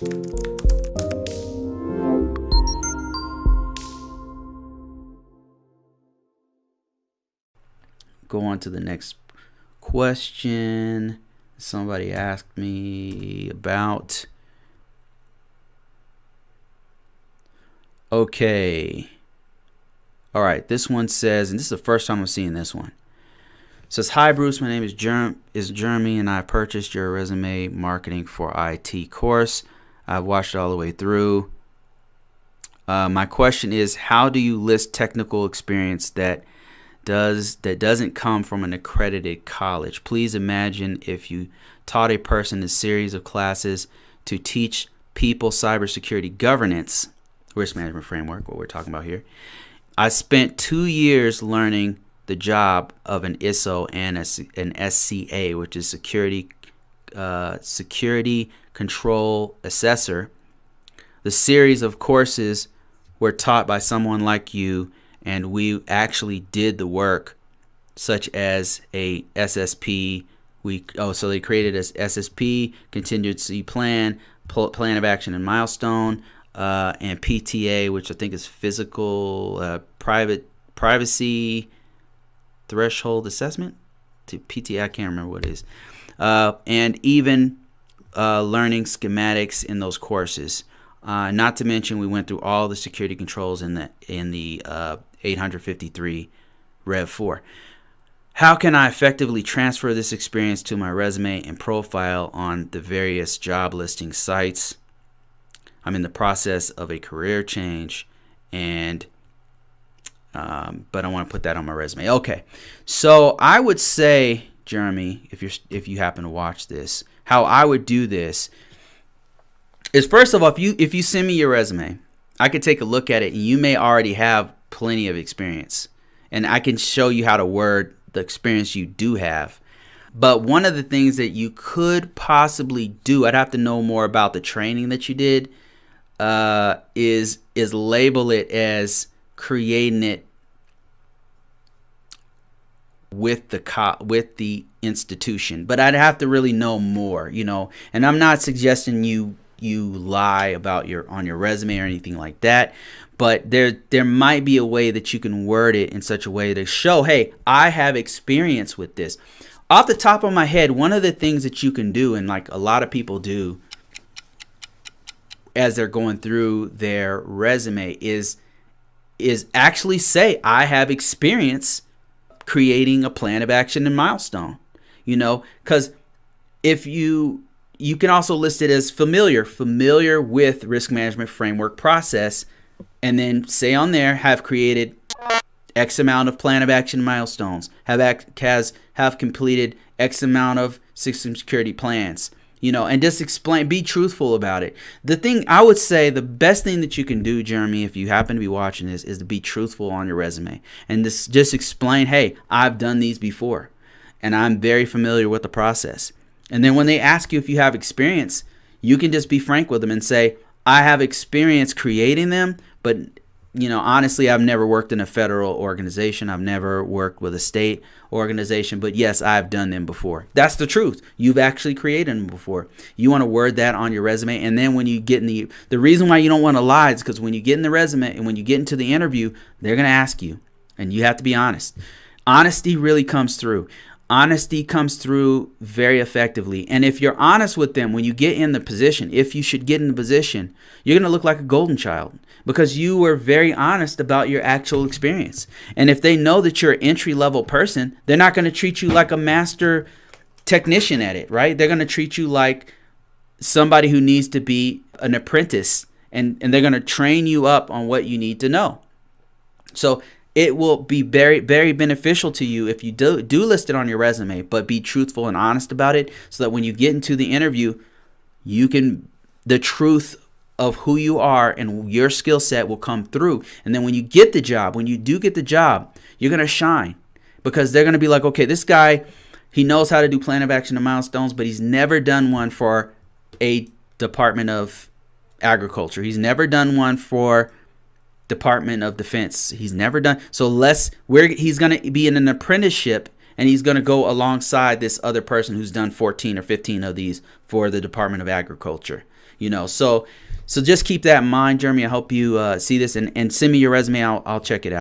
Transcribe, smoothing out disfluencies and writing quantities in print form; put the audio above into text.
Go on to the next question. Somebody asked me about. Okay. All right. This one says, and this is the first time I'm seeing this one. It says, "Hi Bruce, my name is Jeremy, and I purchased your resume marketing for IT course. I've watched it all the way through. My question is, how do you list technical experience that doesn't come from an accredited college? Please imagine if you taught a person a series of classes to teach people cybersecurity governance, risk management framework, what we're talking about here. I spent 2 years learning the job of an ISO and an SCA, which is security control assessor. The series of courses were taught by someone like you, and we actually did the work, such as a SSP. So they created a SSP, contingency plan, plan of action and milestone, and PTA, which I think is physical privacy threshold assessment. To PTA, I can't remember what it is, and even learning schematics in those courses. Not to mention, we went through all the security controls in the 853 Rev 4. How can I effectively transfer this experience to my resume and profile on the various job listing sites? I'm in the process of a career change, and but I want to put that on my resume. Okay, so I would say, Jeremy, if you happen to watch this, how I would do this is, first of all, if you send me your resume, I could take a look at it, and you may already have plenty of experience, and I can show you how to word the experience you do have. But one of the things that you could possibly do, I'd have to know more about the training that you did, is label it as creating it with the institution. But I'd have to really know more, and I'm not suggesting you lie about on your resume or anything like that, but there might be a way that you can word it in such a way to show, hey, I have experience with this. Off the top of my head, one of the things that you can do, and like a lot of people do as they're going through their resume, is actually say, I have experience creating a plan of action and milestone, because if you can also list it as familiar with risk management framework process, and then say on there, have created X amount of plan of action milestones, have completed X amount of system security plans, and just explain, be truthful about it. The thing I would say, the best thing that you can do, Jeremy, if you happen to be watching this, is to be truthful on your resume and just explain, hey, I've done these before and I'm very familiar with the process. And then when they ask you if you have experience, you can just be frank with them and say, I have experience creating them, but honestly, I've never worked in a federal organization. I've never worked with a state organization, but yes, I've done them before. That's the truth. You've actually created them before. You want to word that on your resume. And then when you get in the reason why you don't want to lie is because when you get in the resume and when you get into the interview, they're going to ask you, and you have to be honest. Honesty really comes through. Honesty comes through very effectively. And if you're honest with them when you get in the position, if you should get in the position, you're going to look like a golden child because you were very honest about your actual experience. And if they know that you're an entry-level person, they're not going to treat you like a master technician at it, right? They're going to treat you like somebody who needs to be an apprentice, and they're going to train you up on what you need to know. So it will be very, very beneficial to you if you do list it on your resume, but be truthful and honest about it so that when you get into the interview, the truth of who you are and your skill set will come through. And then when you get the job, when you do get the job, you're going to shine because they're going to be like, okay, this guy, he knows how to do plan of action and milestones, but he's never done one for a Department of Agriculture. He's never done one for Department of Defense. He's never done. So he's going to be in an apprenticeship and he's going to go alongside this other person who's done 14 or 15 of these for the Department of Agriculture. So just keep that in mind, Jeremy. I hope you see this, and send me your resume. I'll check it out.